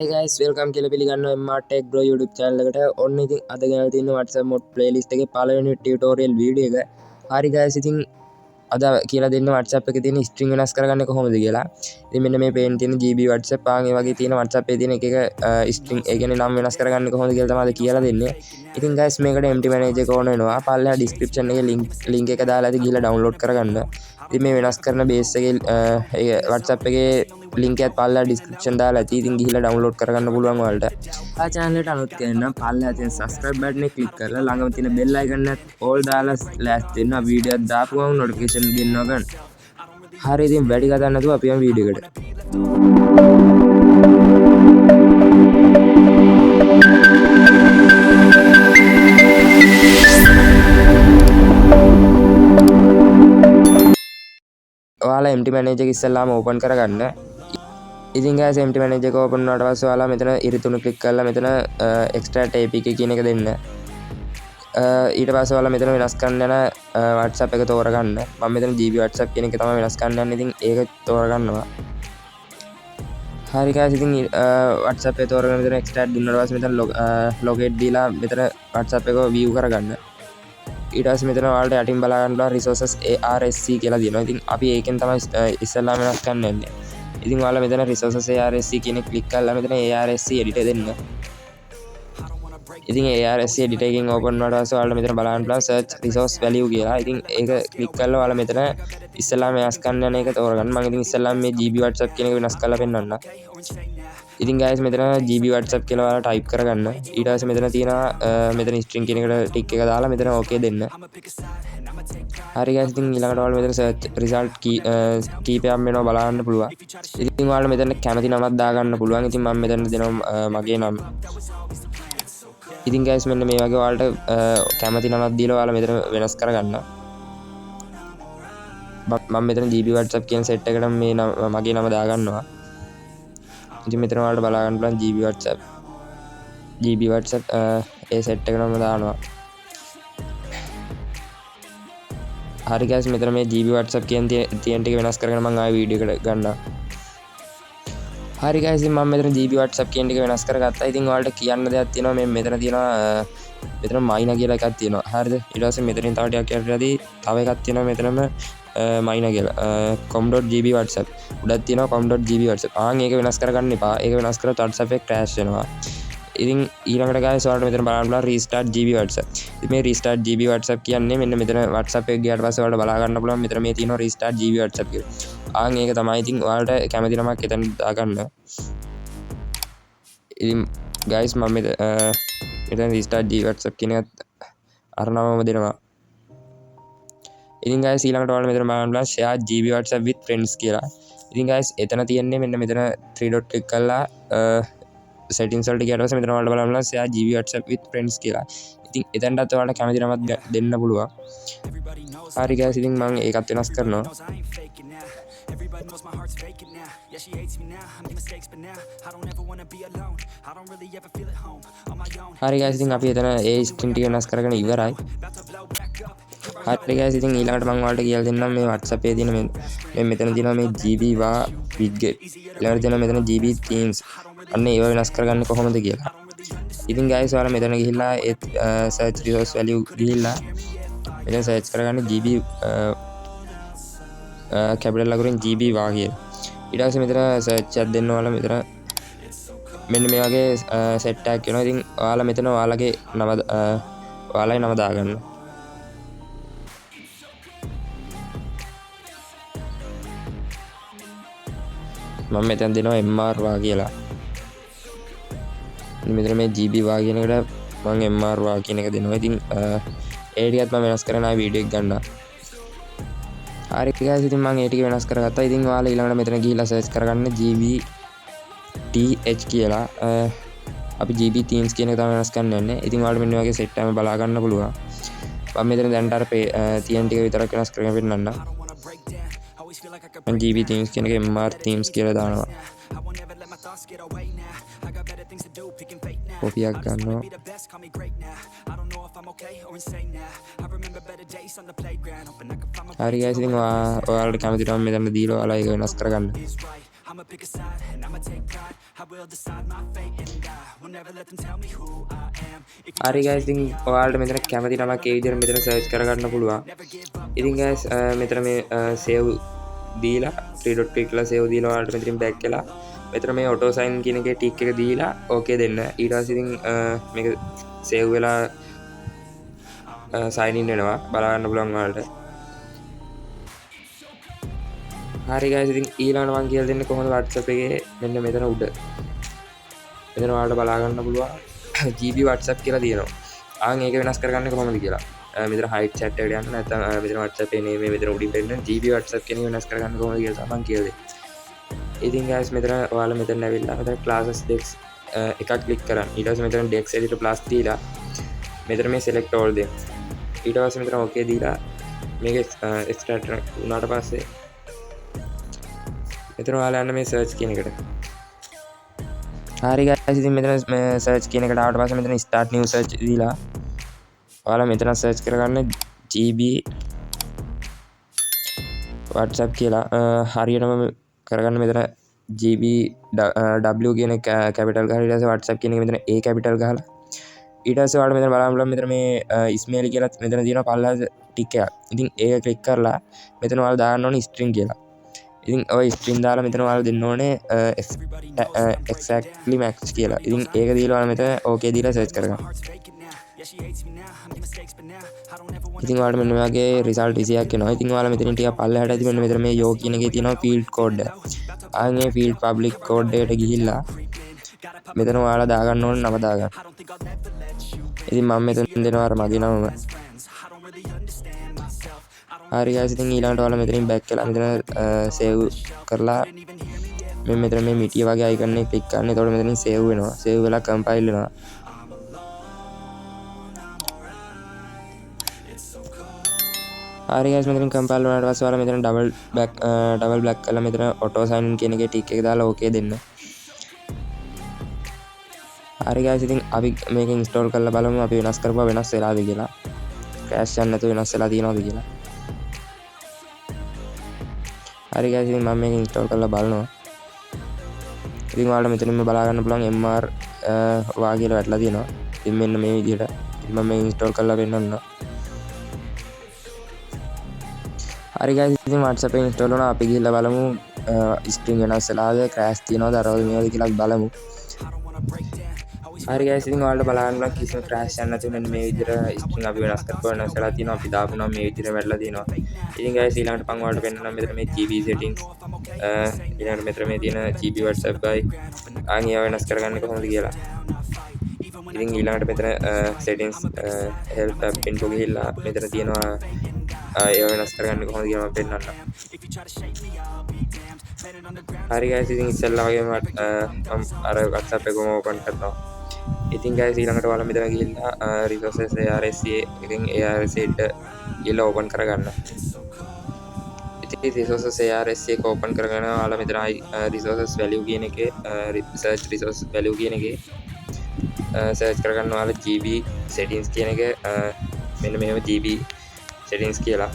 Hey guys, welcome කියලා පිළිගන්නවා 𝐓𝐴𝐷 Grow YouTube channel එකට. ඔන්න ඉතින් අද ගෙනල්ලා තියෙන WhatsApp mod playlist එකේ පළවෙනි tutorial video එක. හරි guys, ඉතින් අද කියලා දෙන්න WhatsApp එකේ තියෙන string වෙනස් කරගන්නේ කොහොමද කියලා. ඉතින් මෙන්න මේ පේන තියෙන GB WhatsApp ආන් ඒ වගේ තියෙන WhatsApp එකේ තියෙන එක string ඒ කියන්නේ නම් වෙනස් කරගන්නේ කොහොමද කියලා තමයි අද කියලා දෙන්නේ. ඉතින් guys මේකට empty manager එක ඕන වෙනවා. පල්ලෙහා description එකේ link එක දාලා ඇති ගිහලා download කරගන්න. ඉතින් මේ වෙනස් කරන base එකේ WhatsApp එකේ link එකත් පල්ලෙහා description දාලා ඇති. ඉතින් ගිහලා download කරගන්න පුළුවන් ඔයාලට. ආ channel එකට අලුත් කෙනෙක් පල්ලෙහා තියෙන subscribe button එක click කරලා ළඟම තියෙන bell icon එකත් all දාලා last වෙන්න video එකක් දාපු ගමන් notification දෙන්නවා ගන්න. හරි ඉතින් වැඩි කතා නැතුව අපි යමු video එකට. ඔයාලා empty manager එක ඉස්සෙල්ලාම open කරගන්න. ඉතින් guys empty manager එක open වුණාට පස්සේ ඔයාලා මෙතන ඉරිතුණු click කරලා මෙතන extract APK කියන එක දෙන්න. ඊට පස්සේ ඔයාලා මෙතන වෙනස් කරන්න යන WhatsApp එක තෝරගන්න. මම මෙතන GB WhatsApp කියන එක තමයි වෙනස් කරන්න යන්නේ. ඉතින් ඒක තෝරගන්නවා. හරි guys ඉතින් WhatsApp එක තෝරගෙන මෙතන extract දුන්නාට පස්සේ මෙතන locate දීලා මෙතන WhatsApp එක view කරගන්න. ඊට පස්සේ මෙතන ඔයාලට යටින් බලා ගන්න පුළුවන් resources ARSC කියලා දිනවා. ඉතින් අපි ඒකෙන් තමයි ඉස්සෙල්ලාම වෙනස් කරන්න යන්නේ. ඉතින් ඔයාලා මෙතන resources ARSC කියන එක click කරලා මෙතන ARSC editor දෙන්න. ඉතින් ARSC editor එකෙන් open වුණාට පස්සේ ඔයාලට මෙතන බලන්න පුළුවන් search resource value කියලා. ඉතින් ඒක click කරලා ඔයාලා මෙතන ඉස්සෙල්ලාම වෙනස් කරන්න යන එක තෝරගන්න. මම ඉතින් ඉස්සෙල්ලාම මේ GB WhatsApp කියන එක වෙනස් කරලා පෙන්නන්න. ඉතින් guys මෙතන GB WhatsApp කියලා ඔයාලා type කරගන්න. ඊට පස්සේ මෙතන තියෙනවා මෙතන string කියන එකට tick එක දාලා මෙතන okay දෙන්න. හරි guys ඉතින් ඊළඟට ඔයාලා මෙතන search result කීපයක් වෙනවා බලන්න පුළුවන්. ඉතින් ඔයාලා මෙතන කැමති නමක් දාගන්න පුළුවන්. ඉතින් මම මෙතන දෙනවා මගේ නම. ඉතින් guys මෙන්න මේ වගේ ඔයාලට කැමති නමක් දීලා ඔයාලා මෙතන වෙනස් කරගන්න. මම මෙතන GB WhatsApp කියන set එකට මේ මගේ නම දාගන්නවා. ඉතින් මෙතන ඔයාලට බලා ගන්න පුළුවන් GB WhatsApp ඒ set එක නම දානවා. හරි guys මෙතන මේ GB WhatsApp කියන තියෙන ටික වෙනස් කරගෙන මම ආයෙ වීඩියෝ එකට ගන්නවා. හරි guys මම මෙතන GB WhatsApp කියන ටික වෙනස් කරගත්තා. ඉතින් ඔයාලට කියන්න දෙයක් තියෙනවා. මේ මෙතන තියෙනවා මෙතන මයිනා කියලා එකක් තියෙනවා. හරිද? ඊට පස්සේ මෙතනින් තව ටිකක් යටදී තව එකක් තියෙනවා මෙතනම මයිනා කියලා. com.gb WhatsApp. උඩක් තියෙනවා com.gb WhatsApp. ආන් ඒක වෙනස් කරගන්න එපා. ඒක වෙනස් කරොත් WhatsApp එක crash වෙනවා. ඉතින් ඊළඟට guys ඔයාලට මෙතන බලන්න පුළුවන් restart GB WhatsApp. ඉතින් මේ restart GB WhatsApp කියන්නේ මෙන්න මෙතන WhatsApp එක ගියාට පස්සේ ඔයාලට බලා ගන්න පුළුවන් මෙතන මේ තියෙනවා restart GB WhatsApp කියලා. ආන් ඒක තමයි. ඉතින් ඔයාලට කැමති නමක් එතන දාගන්න. ඉතින් guys මම මෙතන restart GB WhatsApp කියන එකත් අර නමම දෙනවා. ඉතින් guys ඊළඟට ඔයාලා මෙතන බලන්න පුළුවන් share GB WhatsApp with friends කියලා. ඉතින් guys එතන තියෙන්නේ මෙන්න මෙතන 3 dot click කරලා settings වලට ගියාට පස්සේ මෙතන ඔයාලට බලන්න පුළුවන් share GB WhatsApp with friends කියලා. ඉතින් එතනටත් ඔයාලට කැමති නමක් දෙන්න පුළුවන්. හරි guys ඉතින් මම ඒකත් වෙනස් කරනවා. හරි guys ඉතින් අපි එතන ඒ string ටික වෙනස් කරගෙන ඉවරයි. හරි guys ඉතින් ඊළඟට මම ඔයාලට කියලා දෙන්නම් මේ WhatsApp එකේ තියෙන මේ මෙතන තියෙනවා මේ GB widget. ඊළඟට තියෙනවා මෙතන GB themes. අන්න ඒව වෙනස් කරගන්නේ කොහොමද කියලා. ඉතින් guys ඔයාලා මෙතන ගිහිල්ලා ඒ search resource value ගිහිල්ලා මෙතන search කරගන්න GB capital ලකුරින් GB වා කියලා. ඊට පස්සේ මෙතන search එකක් දෙන්න ඔයාලා මෙතන මෙන්න මේ වගේ set එකක් වෙනවා. ඉතින් ඔයාලා මෙතන ඔයාලගේ නම දාගන්න. මම මෙතන දෙනවා MR වා කියලා. මෙතන මේ GB වා කියන එකට මම MR වා කියන එක දෙනවා. ඉතින් ඒ ටිකත් මම වෙනස් කරන වීඩියෝ එක ගන්නවා. හරි guys ඉතින් මම ඒ ටික වෙනස් කරගත්තා. ඉතින් ඔයාලා ඊළඟට මෙතන ගිහිල්ලා search කරගන්න GBTH කියලා. අපි GB themes කියන එක තමයි වෙනස් කරන්න යන්නේ. ඉතින් ඔයාලට මෙන්න වගේ set එකම බලා ගන්න පුළුවන්. මම මෙතන දැන්ට අර තියෙන ටික විතරක් වෙනස් කරගෙන පෙන්නන්න. GB themes කියන එක MR themes කියලා දානවා. කොපියක් ගන්නවා. හරි guys ඉතින් ඔයාලට කැමති නම් මෙතන දීලා ඔයාලා ඒක වෙනස් කරගන්න. I'ma pick a side and I'ma take pride. I will decide my fate and I will never let them tell me who I am. If you හරි try to guys, shake ඉතින් me off, ඔයාලට මෙතන කැමති නමක් ඒ විදිහට මෙතන search කරගන්න පුළුවන්. ඉතින් guys මෙතන මේ save දීලා 3 dot click කරලා save දීලා ඔයාලට මෙතනින් back වෙලා මෙතන මේ auto sign කියන එකේ tick එක දීලා okay දෙන්න. ඊට පස්සේ ඉතින් මේක save වෙලා sign in වෙනවා. බලා ගන්න පුළුවන් ඔයාලට. හරි guys, ඉතින් ඊළඟට මම කියලා දෙන්නේ කොහොමද WhatsApp එකේ මෙන්න මෙතන උඩ. මෙතන ඔයාලට බලා ගන්න පුළුවන් GB WhatsApp කියලා තියෙනවා. ආන් ඒක වෙනස් කරගන්නේ කොහොමද කියලා. මෙතන hide chat එකට යන්න නැත්නම් මෙතන WhatsApp එකේ name මෙතන උඩින් දෙන්න GB WhatsApp කියන එක වෙනස් කරගන්න කොහොමද කියලා මම කියලා දෙන්නේ. ඉතින් guys මෙතන ඔයාලා මෙතන ඇවිල්ලා මෙතන classes dex එකක් click කරන්න. ඊට පස්සේ මෙතන dex editor plus දීලා මෙතන මේ select all දෙන්න. ඊට පස්සේ මෙතන okay දීලා මේක extract වුණාට පස්සේ මෙතන ඔයාලා යන්න මේ search කියන එකට. හරි guys, ඉතින් මෙතන search කියන එකට ආවට පස්සේ මෙතන start new search දීලා ඔයාලා මෙතන search කරගන්න GB WhatsApp කියලා. හරියටම කරගන්න මෙතන GB W කියන capital ගහලා ඊට පස්සේ WhatsApp කියන එක මෙතන A capital ගහලා ඊට පස්සේ ඔයාලා මෙතන බලන්න පුළුවන් මෙතන මේ email කියලා මෙතන තියෙනවා පල්ලෙහාට ටික් එකක්. ඉතින් ඒක ක්ලික් කරලා මෙතන ඔයාලා දාන්න ඕනේ string කියලා. ඉතින් ඔය string දාලා මෙතන ඔයාලා දෙන්න ඕනේ exactly match කියලා. ඉතින් ඒක දීලා ඔයාලා මෙතන okay දීලා search කරගන්න. ඉතින් ඔයාලට මෙන්න මේ වගේ result 20ක් එනවා. ඉතින් ඔයාලා මෙතනින් ටිකක් පල්ලෙහාට ඇති මෙන්න මෙතන මේ yo කියන එකේ තියෙනවා field code එක. ආන් මේ field public code එකට ගිහිල්ලා මෙතන ඔයාලා දාගන්න ඕනේ නම දාගන්න. ඉතින් මම මෙතන දෙනවා අර මගේ නමම. හරි guys, ඉතින් ඊළඟට ඔයාලා මෙතනින් back වෙලා මෙතන save කරලා මෙතන මේ මිටිය වගේ icon එක click කරන්න. එතකොට මෙතනින් save වෙනවා. save වෙලා compile වෙනවා. හරි guys, මෙතනින් compile වුණාට පස්සේ ඔයාලා මෙතන double black කරලා මෙතන auto sign in කියන එකේ tick එක දාලා okay දෙන්න. හරි guys, ඉතින් අපි මේක install කරලා බලමු අපි වෙනස් කරපුවා වෙනස් වෙලාද කියලා. crash යන්නේ නැතුව වෙනස් වෙලා තියෙනවද කියලා. හරි guys, ඉතින් මම මේක install කරලා බලනවා. ඉතින් ඔයාලට මෙතනින්ම බලා ගන්න පුළුවන් MR වාගේ වැටලා තියෙනවා. ඉතින් මෙන්න මේ විදිහට මම මේක install කරලා පෙන්නන්නම්. හරි guys, ඉතින් WhatsApp එක install වුණා. අපි ගිහිල්ලා බලමු string වෙනස් වෙලාද crash තියනවද අරවල මේවද කියලා බලමු. හරි guys, ඉතින් ඔයාලට බලන්න පුළුවන් කිසිම crash යන්නේ නැතුව මෙන්න මේ විදිහට string අපි වෙනස් කරපුවා වෙනස් වෙලා තියෙනවා. අපි දාපුවා මේ විදිහට වැටලා තියෙනවා. ඉතින් guys, ඊළඟට මම ඔයාලට පෙන්නන්නම් මෙතන මේ GB settings ඊළඟට මෙතන මේ තියෙන GB WhatsApp ගයි ආන් ඒවා වෙනස් කරගන්නේ කොහොමද කියලා. ඉතින් ඊළඟට මෙතන settings help app info ගිහිල්ලා මෙතන තියෙනවා ඒවා වෙනස් කරගන්නේ කොහොමද කියලා මම පෙන්නන්නම්. හරි guys, ඉතින් ඉස්සෙල්ලා වගේම අර WhatsApp එකම open කරනවා. ඉතින් guys, ඊළඟට ඔයාලා මෙතන ගිහිල්ලා resources ARSA එකෙන් ARSA ගිහිල්ලා open කරගන්න. ඉතින් resources ARSA එක open කරගෙන ඔයාලා මෙතන resources value කියන එකේ search resource value කියන එකේ search කරගන්න ඔයාලා GB settings කියන එක මෙන්න මෙහෙම GB settings කියලා.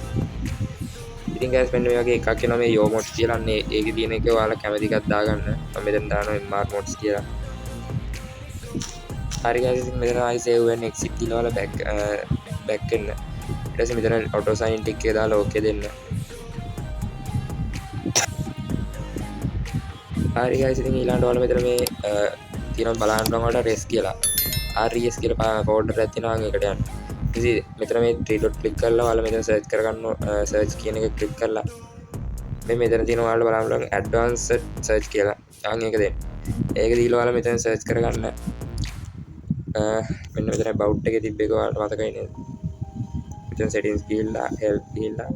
ඉතින් guys, මෙන්න මේ වගේ එකක් එනවා මේ yo mods කියලා. අන්න ඒකේ තියෙන එක ඔයාලා කැමති එකක් දාගන්න. මම මෙතන දානවා MR mods කියලා. හරි guys, ඉතින් මෙතන ආයි save වෙන්න exit කියලා ඔයාලා back වෙන්න. ඊට පස්සේ මෙතන auto sign tick එක දාලා okay දෙන්න. හරි guys, ඉතින් ඊළඟට ඔයාලා මෙතන මේ තියෙනවා බලන්න ඔයාලට res කියලා. RES කියලා folder එකක් තියෙනවා. ඒකට යන්න. ඉතින් මෙතන මේ 3 dot click කරලා ඔයාලා මෙතන search කරගන්න search කියන එක click කරලා මේ මෙතන තියෙන ඔයාලට බලන්න පුළුවන් advanced search කියලා. ආන් ඒක දෙන්න. ඒක දීලා ඔයාලා මෙතන search කරගන්න. මෙන්න මෙතන about එකේ තිබ්බ එක ඔයාලට මතකයි නේද? මෙතන settings ගිහිල්ලා help ගිහිල්ලා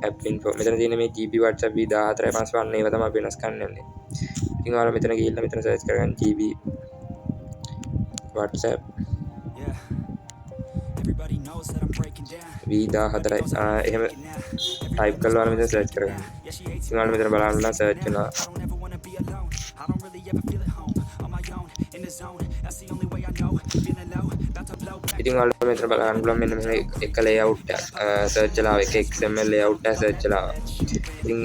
app info මෙතන තියෙන මේ GB WhatsApp 1455 ඒවා තමයි අපි වෙනස් කරන්න යන්නේ. ඉතින් ඔයාලා මෙතන ගිහිල්ලා මෙතන search කරගන්න GB WhatsApp V14 එහෙම type කරලා ඔයාලා මෙතන search කරගන්න. ඉතින් ඔයාලා මෙතන බලන්න search වෙනවා. in the zone, that's the only way I know. Feeling low, about to blow back. ඉතින් ඔයාලට මෙතන බලන්න පුළුවන් මෙන්න මේ එක layout එක search වෙලා එක XML layout එක search වෙලා. ඉතින්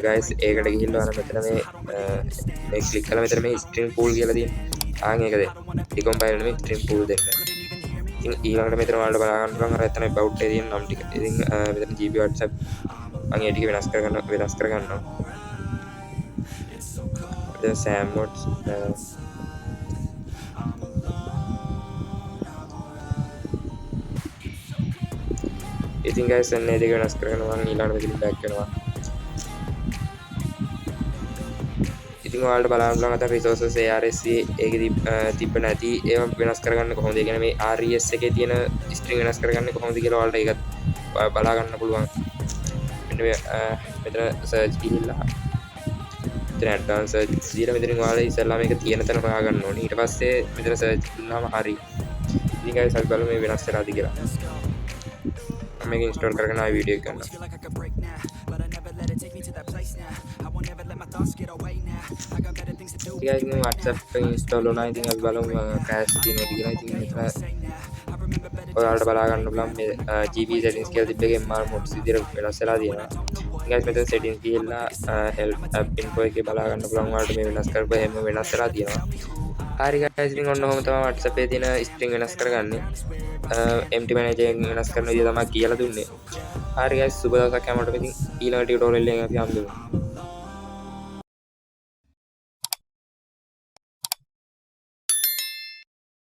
guys ඒකට ගිහිල්ලා ඔයාලා මෙතන මේ click කරලා මෙතන මේ string pool කියලා තියෙනවා. ආන් ඒක දෙන්න. decompile නෙමෙයි string pool දෙන්න. ඉතින් ඊළඟට මෙතන ඔයාලට බලා ගන්න පුළුවන් අර එතන about එකේ තියෙන නම් ටික. ඉතින් මෙතන GB WhatsApp මම ඒ ටික වෙනස් කරගන්නවා. Sam modz ඉතින් guys එන්නේ දෙක වෙනස් කරගන්නවා මම ඊළඟට මෙතන back වෙනවා. ඉතින් ඔයාලට බලන්න පුළුවන් අතන resources ARSC ඒකේ තිබ්බ නැති ඒවා වෙනස් කරගන්න කොහොමද? ඒ කියන්නේ මේ RES එකේ තියෙන string වෙනස් කරගන්නේ කොහොමද කියලා ඔයාලට ඒක බලා ගන්න පුළුවන්. මෙන්න මෙතන search ගිහිල්ලා මෙතන advanced search දීලා මෙතන ඔයාලා ඉස්සෙල්ලා මේක තියෙන තැන හොයාගන්න ඕනේ. ඊට පස්සේ මෙතන search දුන්නාම හරි. ඉතින් guys අපි බලමු මේ වෙනස් වෙලාද කියලා. මම මේක install කරගෙන ආයි වීඩියෝ එක ගන්නවා. guys මේ WhatsApp එක install වුණා. ඉතින් අපි බලමු crash තියෙනවද කියලා. ඉතින් මෙතන ඔයාලට බලා ගන්න පුළුවන් මේ GB settings කියලා තිබ්බ එකේ MR modz විදියට වෙනස් වෙලා තියෙනවා. guys මෙතන settings ගිහිල්ලා help app info එකේ බලා ගන්න පුළුවන් ඔයාලට මේ වෙනස් කරපුවා හැම වෙනස් වෙලා තියෙනවා. හරි guys ඉතින් ඔන්න ඔහොම තමයි WhatsApp එකේ තියෙන string වෙනස් කරගන්නේ. empty manager එක වෙනස් කරන විදිය තමයි කියලා දුන්නේ. හරි guys සුබ දවසක් හැමෝටම. ඉතින් ඊළඟ tutorial එකෙන් අපි හම්බෙමු.